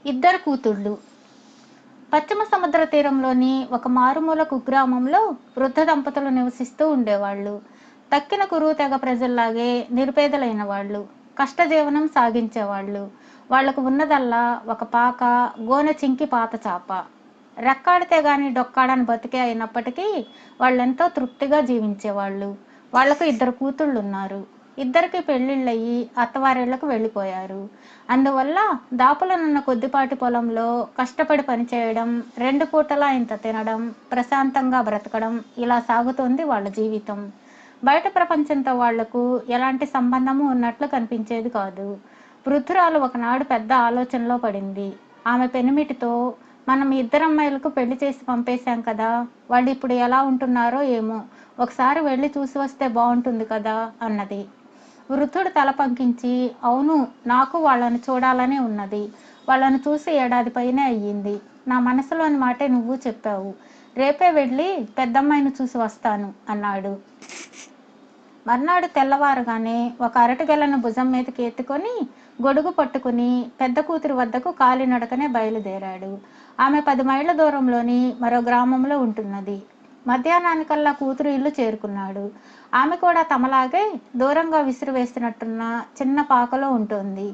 ఇద్దరు కూతుళ్ళు. పశ్చిమ సముద్ర తీరంలోని ఒక మారుమూల కుగ్రామంలో వృద్ధ దంపతులు నివసిస్తూ ఉండేవాళ్ళు. తక్కిన కురువు తెగ ప్రజల్లాగే నిరుపేదలైన వాళ్ళు. కష్టజీవనం సాగించేవాళ్ళు. వాళ్లకు ఉన్నదల్లా ఒక పాక, గోనె చింకి పాత చాప. రెక్కాడితే గాని డొక్కాడని బతికే అయినప్పటికీ వాళ్ళెంతో తృప్తిగా జీవించేవాళ్ళు. వాళ్లకు ఇద్దరు కూతుళ్ళున్నారు. ఇద్దరికి పెళ్లిళ్ళయి అత్తవారిళ్లకు వెళ్ళిపోయారు. అందువల్ల దాపులనున్న కొద్దిపాటి పొలంలో కష్టపడి పనిచేయడం, 2 పూటలా ఇంత తినడం, ప్రశాంతంగా బ్రతకడం, ఇలా సాగుతోంది వాళ్ళ జీవితం. బయట ప్రపంచంతో వాళ్లకు ఎలాంటి సంబంధము ఉన్నట్లు కనిపించేది కాదు. వృద్ధురాలు ఒకనాడు పెద్ద ఆలోచనలో పడింది. ఆమె పెనిమిటితో, మనం ఇద్దరమ్మాయిలకు పెళ్లి చేసి పంపేశాం కదా, వాళ్ళు ఇప్పుడు ఎలా ఉంటున్నారో ఏమో, ఒకసారి వెళ్ళి చూసి వస్తే బాగుంటుంది కదా అన్నది. వృద్ధుడు తల పంకించి, అవును, నాకు వాళ్ళని చూడాలనే ఉన్నది. వాళ్ళను చూసి 1 ఏడాది పైనే అయ్యింది. నా మనసులోని మాటే నువ్వు చెప్పావు. రేపే వెళ్ళి పెద్దమ్మాయిని చూసి వస్తాను అన్నాడు. మర్నాడు తెల్లవారుగానే ఒక అరటిగెలను భుజం మీదకి ఎత్తుకొని గొడుగు పట్టుకుని పెద్ద కూతురి వద్దకు కాలినడకనే బయలుదేరాడు. ఆమె 10 మైళ్ళ దూరంలోని మరో గ్రామంలో ఉంటున్నది. మధ్యాహ్నానికల్లా కూతురు ఇల్లు చేరుకున్నాడు. ఆమె కూడా తమలాగే దూరంగా విసిరివేసినట్టున్న చిన్న పాకలో ఉంటుంది.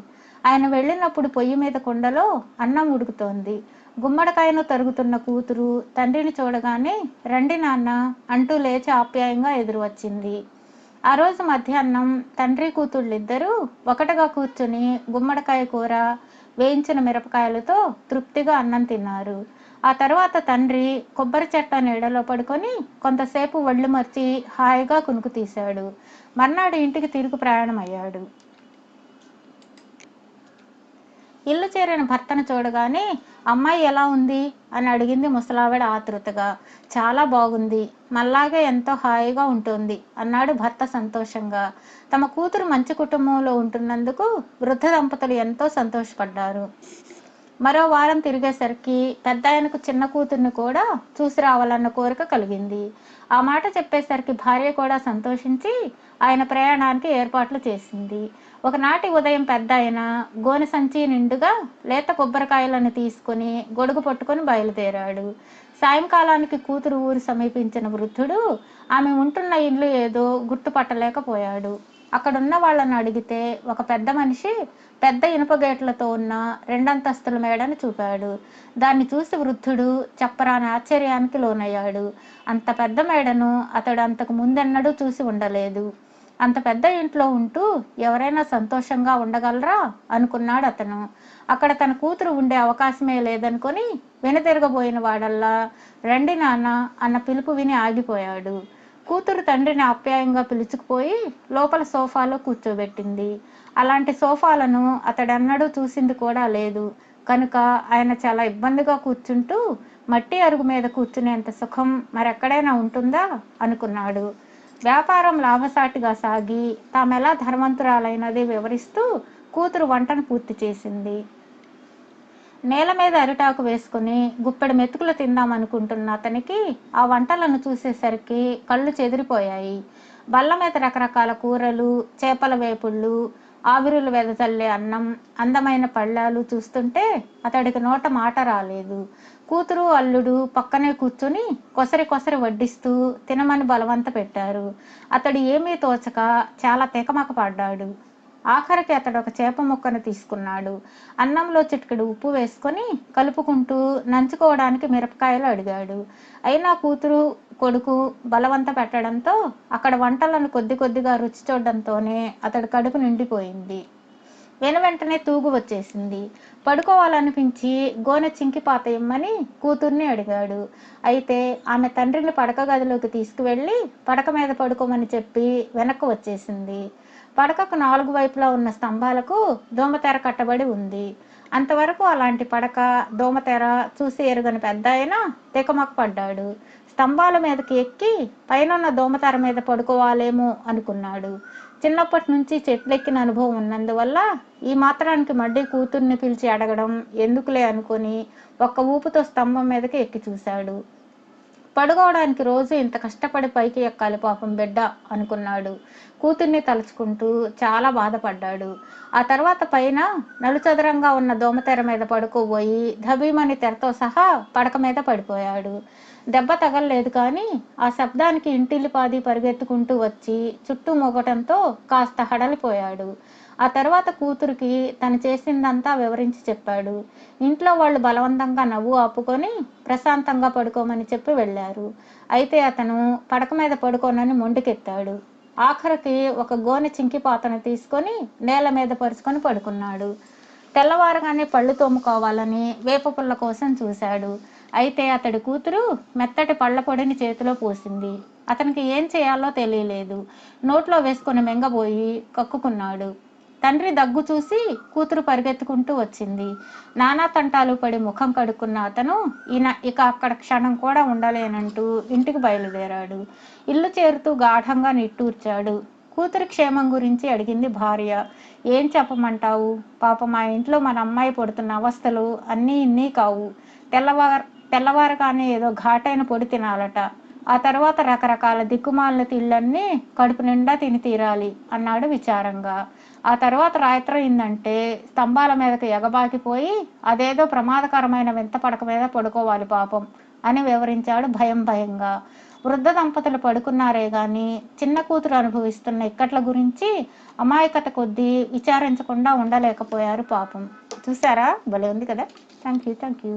ఆయన వెళ్ళినప్పుడు పొయ్యి మీద కుండలో అన్నం ఉడుకుతోంది. గుమ్మడికాయను తరుగుతున్న కూతురు తండ్రిని చూడగానే, రండి నాన్న అంటూ లేచి ఆప్యాయంగా ఎదురు వచ్చింది. ఆ రోజు మధ్యాహ్నం తండ్రి కూతుళ్ళిద్దరూ ఒకటిగా కూర్చుని గుమ్మడికాయ కూర, వేయించిన మిరపకాయలతో తృప్తిగా అన్నం తిన్నారు. ఆ తర్వాత తండ్రి కొబ్బరి చెట్ల నీడలో పడుకొని కొంతసేపు ఒళ్ళు మర్చి హాయిగా కునుకు తీశాడు. మర్నాడు ఇంటికి తిరుగు ప్రయాణమయ్యాడు. ఇల్లు చేరిన భర్తను చూడగానే, అమ్మాయి ఎలా ఉంది అని అడిగింది ముసలావిడ ఆతృతగా. చాలా బాగుంది, మల్లాగే ఎంతో హాయిగా ఉంటుంది అన్నాడు భర్త సంతోషంగా. తమ కూతురు మంచి కుటుంబంలో ఉంటున్నందుకు వృద్ధ దంపతులు ఎంతో సంతోషపడ్డారు. మరో వారం తిరిగేసరికి పెద్దాయనకు చిన్న కూతుర్ని కూడా చూసి రావాలన్న కోరిక కలిగింది. ఆ మాట చెప్పేసరికి భార్య కూడా సంతోషించి ఆయన ప్రయాణానికి ఏర్పాట్లు చేసింది. ఒకనాటి ఉదయం పెద్దాయన గోనె సంచి నిండుగా లేత కొబ్బరికాయలను తీసుకుని గొడుగు పట్టుకొని బయలుదేరాడు. సాయంకాలానికి కూతురు ఊరు సమీపించిన వృద్ధుడు ఆమె ఉంటున్న ఇల్లు ఏదో గుర్తుపట్టలేకపోయాడు. అక్కడున్న వాళ్ళని అడిగితే ఒక పెద్ద మనిషి పెద్ద ఇనుప గేట్లతో ఉన్న 2 అంతస్తుల మేడను చూపాడు. దాన్ని చూసి వృద్ధుడు చెప్పరాని ఆశ్చర్యానికి లోనయ్యాడు. అంత పెద్ద మేడను అతడు అంతకు ముందెన్నడూ చూసి ఉండలేదు. అంత పెద్ద ఇంట్లో ఉంటూ ఎవరైనా సంతోషంగా ఉండగలరా అనుకున్నాడు అతను. అక్కడ తన కూతురు ఉండే అవకాశమే లేదనుకొని వెనుతిరగబోయిన వాడల్లా, రండి నాన్న అన్న పిలుపు విని ఆగిపోయాడు. కూతురు తండ్రిని ఆప్యాయంగా పిలుచుకుపోయి లోపల సోఫాలో కూర్చోబెట్టింది. అలాంటి సోఫాలను అతడెన్నడూ చూసింది కూడా లేదు కనుక ఆయన చాలా ఇబ్బందిగా కూర్చుంటూ, మట్టి అరుగు మీద కూర్చునేంత సుఖం మరెక్కడైనా ఉంటుందా అనుకున్నాడు. వ్యాపారం లాభసాటిగా సాగి తామెలా ధనవంతురాలైనది వివరిస్తూ కూతురు వంటను పూర్తి చేసింది. నేల మీద అరిటాకు వేసుకుని గుప్పెడు మెతుకులు తిందామనుకుంటున్న అతనికి ఆ వంటలను చూసేసరికి కళ్ళు చెదిరిపోయాయి. బల్ల మీద రకరకాల కూరలు, చేపల వేపుళ్ళు, ఆవిరులు వెదజల్లే అన్నం, అందమైన పళ్ళాలు చూస్తుంటే అతడికి నోట మాట రాలేదు. కూతురు అల్లుడు పక్కనే కూర్చుని కొసరి కొసరి వడ్డిస్తూ తినమని బలవంత పెట్టారు. అతడు ఏమీ తోచక చాలా తికమక పడ్డాడు. ఆఖరికి అతడు ఒక చేప ముక్కను తీసుకున్నాడు. అన్నంలో చిటికెడు ఉప్పు వేసుకొని కలుపుకుంటూ నంచుకోవడానికి మిరపకాయలు అడిగాడు. అయినా కూతురు కొడుకు బలవంత పెట్టడంతో అక్కడ వంటలను కొద్ది కొద్దిగా రుచి చూడడంతోనే అతడి కడుపు నిండిపోయింది. వెంటనే తూగు వచ్చేసింది. పడుకోవాలనిపించి గోనె చింకిపాత ఇమ్మని కూతుర్ని అడిగాడు. అయితే ఆమె తండ్రిని పడక గదిలోకి తీసుకువెళ్ళి పడక మీద పడుకోమని చెప్పి వెనక్కు వచ్చేసింది. పడకకు 4 వైపులా ఉన్న స్తంభాలకు దోమతెర కట్టబడి ఉంది. అంతవరకు అలాంటి పడక, దోమతెర చూసి ఎరుగని పెద్దాయన తికమక పడ్డాడు. స్తంభాల మీదకి ఎక్కి పైనున్న దోమతెర మీద పడుకోవాలేమో అనుకున్నాడు. చిన్నప్పటి నుంచి చెట్లెక్కిన అనుభవం ఉన్నందువల్ల ఈ మాత్రానికి మడ్డి కూతుర్ని పిలిచి అడగడం ఎందుకులే అనుకొని ఒక్క ఊపుతో స్తంభం మీదకి ఎక్కి చూశాడు. పడుకోవడానికి రోజు ఇంత కష్టపడి పైకి ఎక్కాలి పాపం బిడ్డ అనుకున్నాడు. కూతుర్ని తలుచుకుంటూ చాలా బాధపడ్డాడు. ఆ తర్వాత పైన నలుచదరంగా ఉన్న దోమతెర మీద పడుకోబోయి ధబీమని తెరతో సహా పడక మీద పడిపోయాడు. దెబ్బ తగలలేదు కానీ ఆ శబ్దానికి ఇంటిల్లిపాది పరిగెత్తుకుంటూ వచ్చి చుట్టూ మొగటంతో కాస్త హడలిపోయాడు. ఆ తర్వాత కూతురికి తను చేసిందంతా వివరించి చెప్పాడు. ఇంట్లో వాళ్ళు బలవంతంగా నవ్వు ఆపుకొని ప్రశాంతంగా పడుకోమని చెప్పి వెళ్ళారు. అయితే అతను పడక మీద పడుకోనని మొండికెత్తాడు. ఆఖరికి ఒక గోనె చింకిపాతను తీసుకొని నేల మీద పరుచుకొని పడుకున్నాడు. తెల్లవారగానే పళ్ళు తోముకోవాలని వేప పుల్ల కోసం చూశాడు. అయితే అతడి కూతురు మెత్తటి పళ్ళ పొడిని చేతిలో పోసింది. అతనికి ఏం చేయాలో తెలియలేదు. నోట్లో వేసుకొని మింగబోయి కక్కుకున్నాడు. తండ్రి దగ్గు చూసి కూతురు పరిగెత్తుకుంటూ వచ్చింది. నానా తంటాలు పడి ముఖం కడుక్కున్న అతను ఇక అక్కడ క్షణం కూడా ఉండలేనంటూ ఇంటికి బయలుదేరాడు. ఇల్లు చేరుతూ గాఢంగా నిట్టూర్చాడు. కూతురి క్షేమం గురించి అడిగింది భార్య. ఏం చెప్పమంటావు? పాప మా ఇంట్లో మన అమ్మాయి పడుతున్న అవస్థలు అన్నీ ఇన్నీ కావు. తెల్లవారగానే ఏదో ఘాటైన పొడి తినాలట. ఆ తర్వాత రకరకాల దిక్కుమాలిన తిళ్ళన్నీ కడుపు నిండా తిని తీరాలి అన్నాడు విచారంగా. ఆ తర్వాత రాత్రి అయిందంటే స్తంభాల మీదకి ఎగబాకిపోయి అదేదో ప్రమాదకరమైన వింత పడక మీద పడుకోవాలి పాపం అని వివరించాడు భయంగా. వృద్ధ దంపతులు పడుకున్నారే గాని చిన్న కూతురు అనుభవిస్తున్న ఇక్కట్ల గురించి అమాయకత కొద్దీ విచారించకుండా ఉండలేకపోయారు పాపం. చూసారా? భలే ఉంది కదా. Thank you.